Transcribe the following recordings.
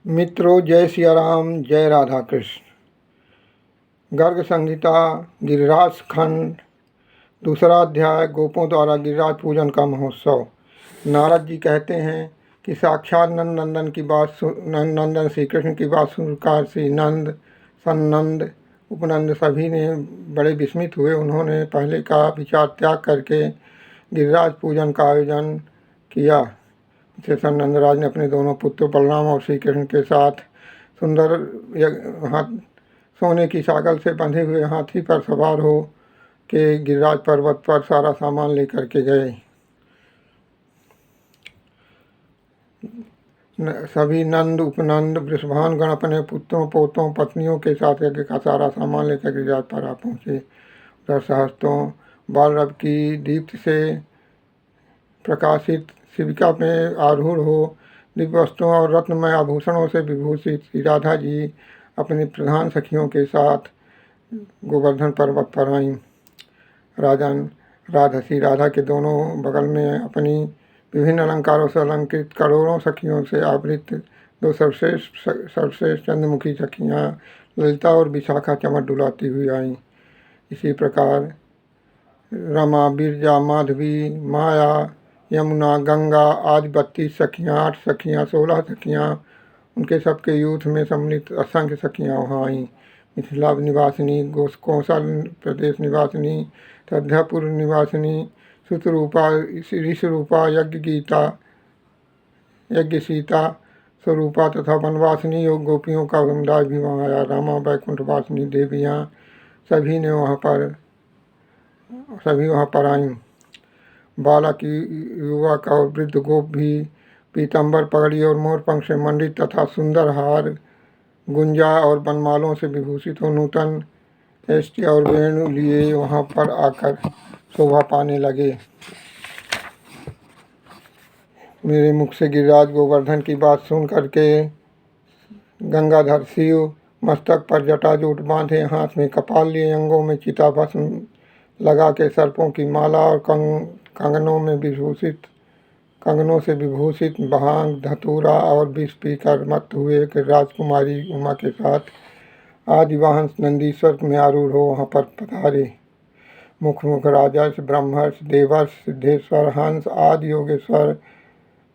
मित्रों, जय सिया राम, जय राधा कृष्ण। गर्ग संहिता गिरिराज खंड, दूसरा अध्याय, गोपों द्वारा गिरिराज पूजन का महोत्सव। नारद जी कहते हैं कि साक्षात नंदन श्री कृष्ण की बात सुनकर श्री नंद, सन्नंद, उपनंद सभी ने बड़े विस्मित हुए। उन्होंने पहले का विचार त्याग करके गिरिराज पूजन का आयोजन किया। शेषन नंदराज ने अपने दोनों पुत्र बलराम और श्री कृष्ण के साथ सुंदर सोने की सागल से बंधे हुए हाथी पर सवार हो के गिरिराज पर्वत पर सारा सामान लेकर के गए। सभी नंद, उपनंद, वृषभान गण अपने पुत्रों, पोतों, पत्नियों के साथ यज्ञ का सारा सामान लेकर गिरिराज पर आ पहुँचे। उधर सहस्त्रों बालरव की दीप्त से प्रकाशित शिविका में आरूढ़ हो दिव्य वस्त्रों और रत्नमय आभूषणों से विभूषित श्री राधा जी अपनी प्रधान सखियों के साथ गोवर्धन पर्वत पर आईं। श्री राधा के दोनों बगल में अपनी विभिन्न अलंकारों से अलंकृत करोड़ों सखियों से आवृत दो सर्वश्रेष्ठ चंद्रमुखी सखियाँ ललिता और विशाखा चमक डुलाती हुई आईं। इसी प्रकार रमा, बिरजा, माधवी, माया, यमुना, गंगा आदि 32 सखियाँ, 8 सखियाँ, 16 सखियाँ, उनके सबके यूथ में सम्मिलित असंख्य सखियाँ वहाँ आईं। मिथिला निवासिनी, कौशल प्रदेश निवासिनी, अयोध्यापुर निवासिनी, सुतरूपा, ऋषरूपा, यज्ञ सीता स्वरूपा तथा वनवासिनी योग गोपियों का समुदाय भी वहाँ आया। रामा, वैकुंठवासिनी देवियाँ सभी वहाँ पर आईं। बालक, युवक और वृद्ध गोप भी पीतंबर, पगड़ी और मोरपंख से मंडित तथा सुंदर हार, गुंजा और बनमालों से विभूषित हो नूतन एष्टि और वेणु लिए वहाँ पर आकर शोभा पाने लगे। मेरे मुख से गिरिराज गोवर्धन की बात सुन करके गंगाधर शिव मस्तक पर जटाजूट बांधे, हाथ में कपाल लिए, अंगों में चिता भस्म लगा के सर्पों की माला और कंगनों से विभूषित भांग, धतूरा और विष पीकर मत हुए कि राजकुमारी उमा के साथ आदिवाहन नंदीश्वर में आरूढ़ हो वहाँ पर पधारे। मुख राजर्ष, ब्रह्मर्ष, देवर्ष, सिद्धेश्वर, हंस आदि योगेश्वर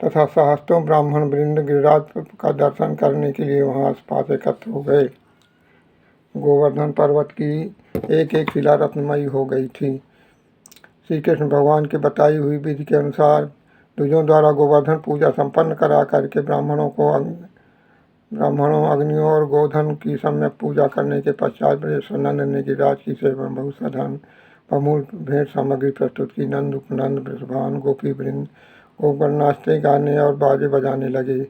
तथा सहस्त्रों ब्राह्मण वृंद गिरिराज का दर्शन करने के लिए वहाँ आसपास एकत्र हो गए। गोवर्धन पर्वत की एक एक शिला रत्नमयी हो गई थी। श्री कृष्ण भगवान के बताई हुई विधि के अनुसार द्विजों द्वारा गोवर्धन पूजा संपन्न करा करके ब्राह्मणों, अग्नियों और गोधन की सम्यक पूजा करने के पश्चात ब्रजेश्वर नंद ने गिरिराज की सेवा में बहुत साधन बहुमूल्य भेंट सामग्री प्रस्तुत की। नंद, उपनंद, वृषभान, गोपी वृंद गोपगण नाचते, गाने और बाजे बजाने लगे।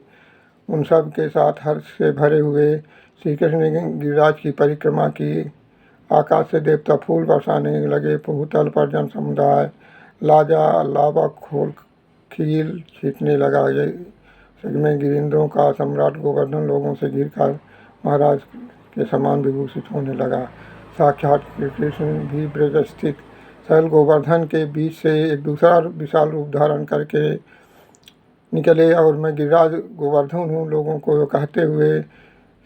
उन सब के साथ हर्ष से भरे हुए श्री कृष्ण ने गिरिराज की परिक्रमा की। आकाश से देवता फूल बरसाने लगे। भूतल पर जन समुदाय लाजा, लावा, खील छीटने लगा। में गिरिंद्रों का सम्राट गोवर्धन लोगों से घिरकर महाराज के समान विभूषित होने लगा। साक्षात कृष्ण भी ब्रज स्थित शैल गोवर्धन के बीच से एक दूसरा विशाल रूप धारण करके निकले और मैं गिरिराज गोवर्धन हूँ लोगों को कहते हुए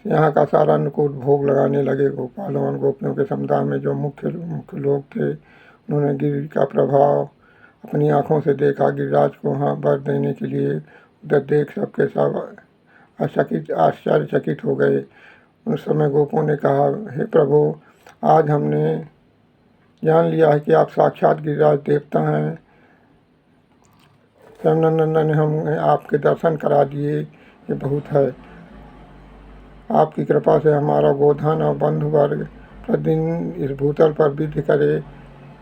यहाँ का सारा अनुकूल भोग लगाने लगे। गोपालों और गोपियों के समुदाय में जो मुख्य लोग थे, उन्होंने गिरि का प्रभाव अपनी आँखों से देखा। गिरिराज को वहाँ वर देने के लिए उधर देख सबके सब आश्चर्यचकित हो गए। उस समय गोपों ने कहा, हे प्रभु, आज हमने जान लिया है कि आप साक्षात गिरिराज देवता हैं। नंदन ने हमें आपके दर्शन करा दिए, ये बहुत है। आपकी कृपा से हमारा गोधन और बंधु वर्ग प्रतिदिन इस भूतल पर वृद्धि करे।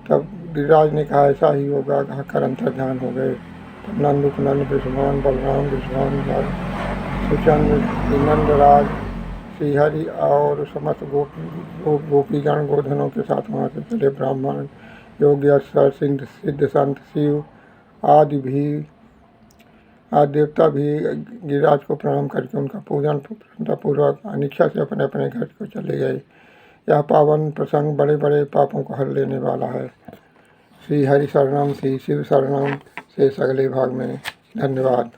तब गिरिराज ने कहा, ऐसा ही होगा, कहकर अंतर्ध्यान हो गए। तब नंद, उपनंद, वृषभान, बलराम, सुचंद्र, नंदराज, श्रीहरि और समस्त गोपीगण गोधनों के साथ वहाँ से चले। ब्राह्मण, योगेश्वर, सिद्ध संत, शिव आदि देवता भी गिरिराज को प्रणाम करके उनका पूजन पूर्वक अनिच्छा से अपने अपने घर को चले गए। यह पावन प्रसंग बड़े बड़े पापों को हर लेने वाला है। श्री हरि शरणम, श्री शिव शरणम से अगले भाग में। धन्यवाद।